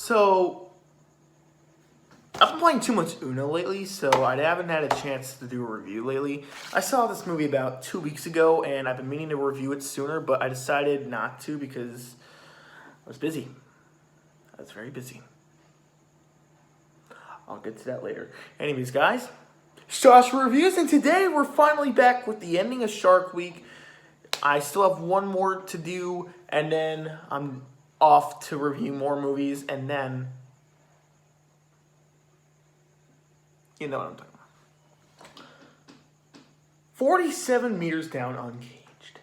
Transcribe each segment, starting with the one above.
So, I've been playing too much Uno lately, so I haven't had a chance to do a review lately. I saw this movie about 2 weeks ago, and I've been meaning to review it sooner, but I decided not to because I was busy. I was very busy. I'll get to that later. Anyways, guys, it's Josh Reviews, and today we're finally back with the ending of Shark Week. I still have one more to do, and then I'm off to review more movies, and then you know what I'm talking about. 47 meters down, Uncaged.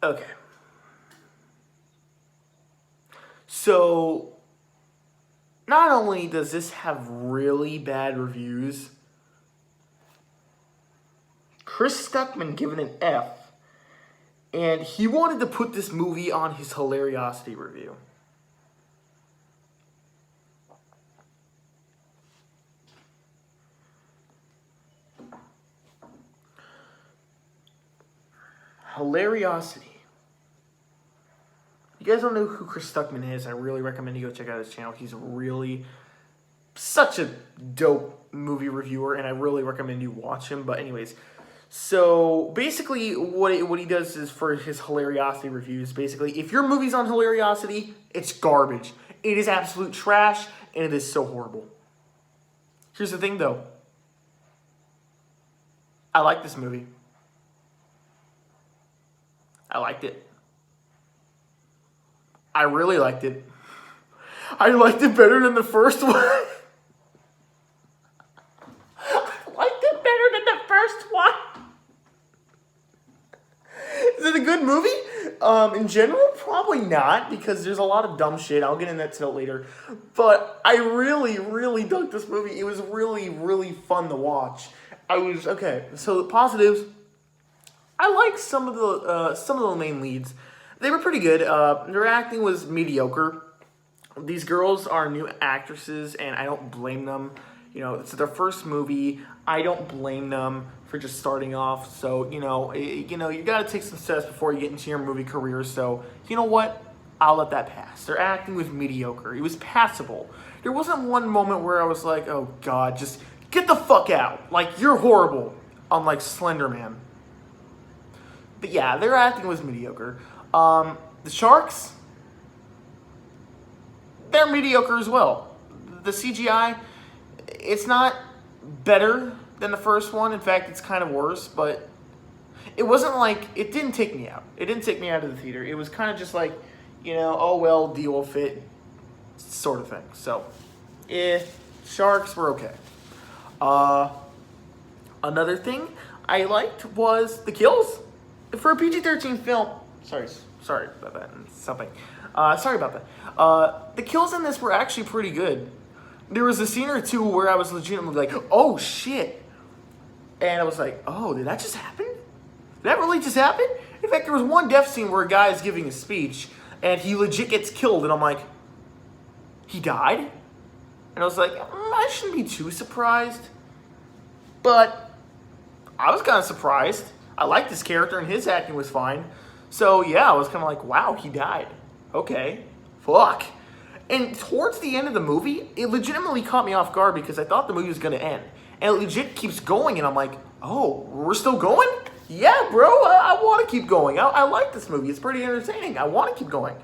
Okay. So, not only does this have really bad reviews, Chris Stuckman given an F, and he wanted to put this movie on his Hilariosity review. Hilariosity. You guys don't know who Chris Stuckman is, I really recommend you go check out his channel. He's really such a dope movie reviewer, and I really recommend you watch him. But anyways, so basically what he does is for his Hilariosity reviews, basically, if your movie's on Hilariosity, it's garbage. It is absolute trash, and it is so horrible. Here's the thing, though. I like this movie. I liked it. I really liked it. I liked it better than the first one. I liked it better than the first one. Is it a good movie? In general, probably not, because there's a lot of dumb shit. I'll get into that later. But I really, really dug this movie. It was really, really fun to watch. Okay, so the positives, I liked some of the main leads. They were pretty good. Their acting was mediocre. These girls are new actresses, and I don't blame them. You know, it's their first movie. I don't blame them for just starting off. So, you got to take some steps before you get into your movie career. So, you know what? I'll let that pass. Their acting was mediocre. It was passable. There wasn't one moment where I was like, oh, God, just get the fuck out. Like, you're horrible. Unlike Slender Man. But yeah, their acting was mediocre. The Sharks, they're mediocre as well. The CGI, it's not better than the first one. In fact, it's kind of worse, but it wasn't like, it didn't take me out. It didn't take me out of the theater. It was kind of just like, oh well, deal with it, sort of thing. So, Sharks were okay. Another thing I liked was the kills. For a PG-13 film, sorry about that. Sorry about that. The kills in this were actually pretty good. There was a scene or two where I was legitimately like, oh shit. And I was like, oh, did that just happen? Did that really just happen? In fact, there was one death scene where a guy is giving a speech and he legit gets killed, and I'm like, he died? And I was like, I shouldn't be too surprised. But I was kind of surprised. I liked this character, and his acting was fine. So, yeah, I was kind of like, wow, he died. Okay. Fuck. And towards the end of the movie, it legitimately caught me off guard because I thought the movie was going to end. And it legit keeps going, and I'm like, oh, we're still going? Yeah, bro, I want to keep going. I like this movie. It's pretty entertaining. I want to keep going.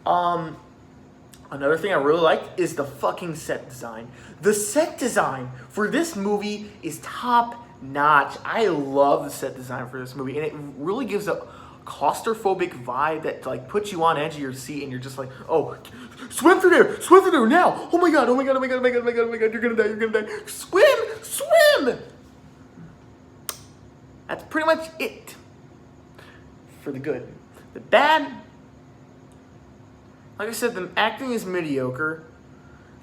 Another thing I really like is the fucking set design. The set design for this movie is top notch. I love the set design for this movie, and it really gives a claustrophobic vibe that like puts you on edge of your seat, and you're just like, oh, swim through there now. Oh my god, you're gonna die. Swim. That's pretty much it for the good. The bad, like I said, the acting is mediocre.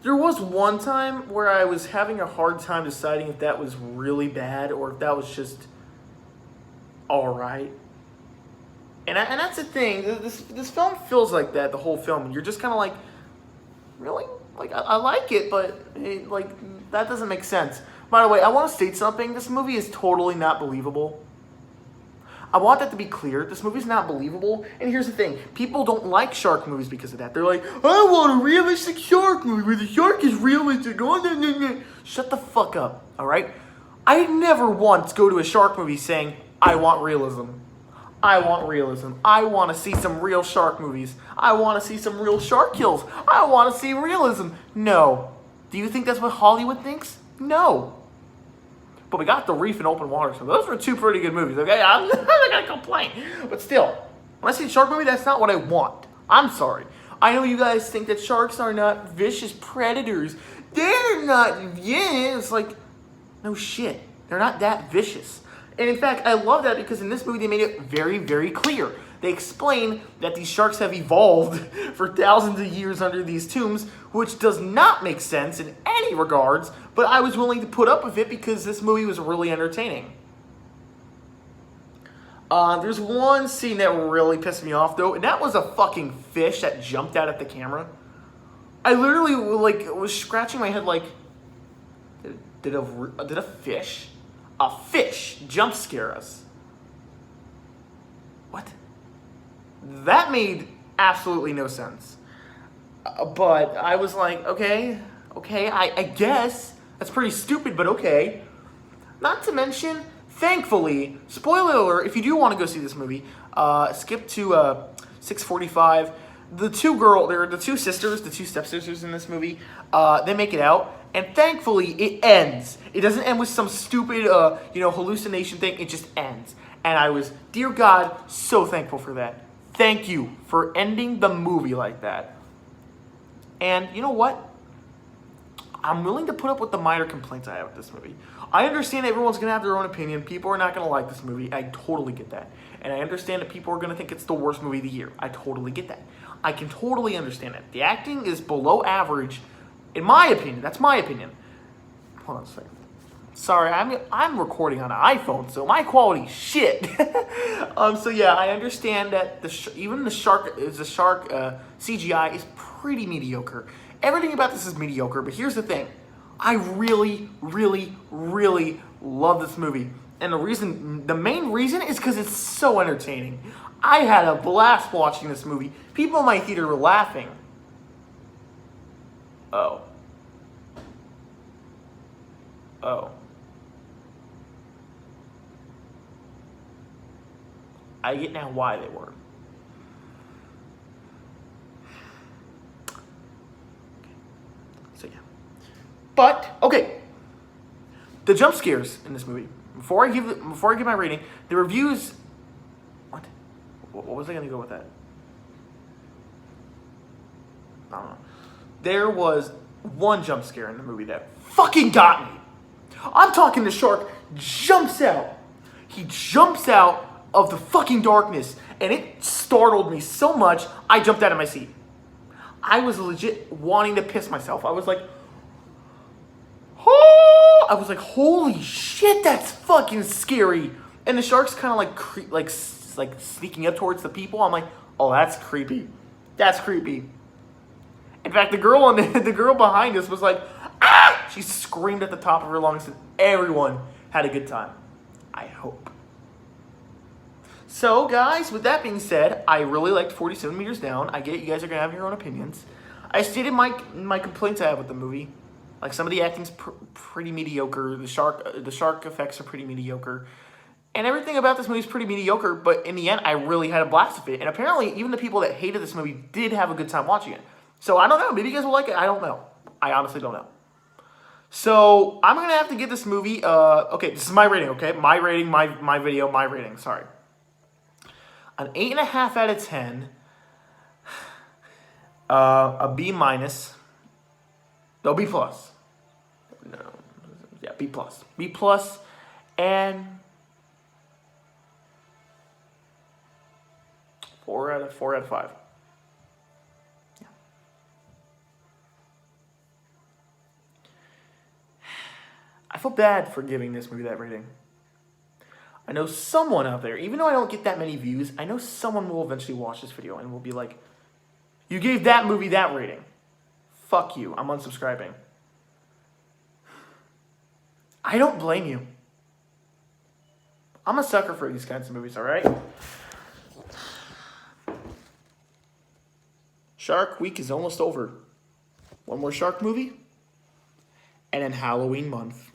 There was one time where I was having a hard time deciding if that was really bad or if that was just alright. And that's the thing. This film feels like that, the whole film. And you're just kind of like, really? Like, I like it, but that doesn't make sense. By the way, I want to state something. This movie is totally not believable. I want that to be clear. This movie's not believable. And here's the thing. People don't like shark movies because of that. They're like, I want a realistic shark movie where the shark is realistic. Shut the fuck up, all right? I never once go to a shark movie saying, I want realism. I want realism. I want to see some real shark movies. I want to see some real shark kills. I want to see realism. No. Do you think that's what Hollywood thinks? No. But we got The Reef and Open Water, so those were two pretty good movies, okay? I'm not going to complain. But still, when I see a shark movie, that's not what I want. I'm sorry. I know you guys think that sharks are not vicious predators. They're not, yeah, it's like, no shit. They're not that vicious. And in fact, I love that because in this movie, they made it very, very clear. They explain that these sharks have evolved for thousands of years under these tombs, which does not make sense in any regards, but I was willing to put up with it because this movie was really entertaining. There's one scene that really pissed me off, though, and that was a fucking fish that jumped out at the camera. I literally, was scratching my head like, did a fish jump scare us? What? That made absolutely no sense. But I was like, okay, I guess. That's pretty stupid, but okay. Not to mention, thankfully, spoiler alert, if you do want to go see this movie, skip to 6:45. The two sisters, the two stepsisters in this movie, they make it out. And thankfully, it ends. It doesn't end with some stupid, hallucination thing. It just ends. And I was, dear God, so thankful for that. Thank you for ending the movie like that. And you know what? I'm willing to put up with the minor complaints I have with this movie. I understand everyone's going to have their own opinion. People are not going to like this movie. I totally get that. And I understand that people are going to think it's the worst movie of the year. I totally get that. I can totally understand that. The acting is below average, in my opinion. That's my opinion. Hold on a second. Sorry, I'm recording on an iPhone, so my quality's shit. So yeah, I understand that even the shark CGI is pretty mediocre. Everything about this is mediocre, but here's the thing. I really, really, really love this movie. And the main reason is because it's so entertaining. I had a blast watching this movie. People in my theater were laughing. Oh. I get now why they were. So yeah. But okay. The jump scares in this movie. Before I give my rating, the reviews. What was I gonna go with that? I don't know. There was one jump scare in the movie that fucking got me. I'm talking the shark jumps out. He jumps out of the fucking darkness, and it startled me so much, I jumped out of my seat. I was legit wanting to piss myself. I was like, oh! I was like, holy shit, that's fucking scary. And the shark's kind of like sneaking up towards the people. I'm like, oh, that's creepy. That's creepy. In fact, the girl behind us was like, ah! She screamed at the top of her lungs, and everyone had a good time. I hope. So, guys, with that being said, I really liked 47 Meters Down. I get you guys are going to have your own opinions. I stated my complaints I have with the movie. Like, some of the acting's pretty mediocre. The shark effects are pretty mediocre. And everything about this movie is pretty mediocre, but in the end, I really had a blast with it. And apparently, even the people that hated this movie did have a good time watching it. So, I don't know. Maybe you guys will like it. I don't know. I honestly don't know. So, I'm going to have to give this movie, okay, this is my rating, okay? My rating, my video, my rating, sorry. An 8.5 out of 10, a B minus, no, B plus, no, yeah, B plus, and 4 out of 5. Yeah. I feel bad for giving this movie that rating. I know someone out there, even though I don't get that many views, I know someone will eventually watch this video and will be like, you gave that movie that rating. Fuck you, I'm unsubscribing. I don't blame you. I'm a sucker for these kinds of movies, all right? Shark Week is almost over. One more shark movie, and then Halloween month.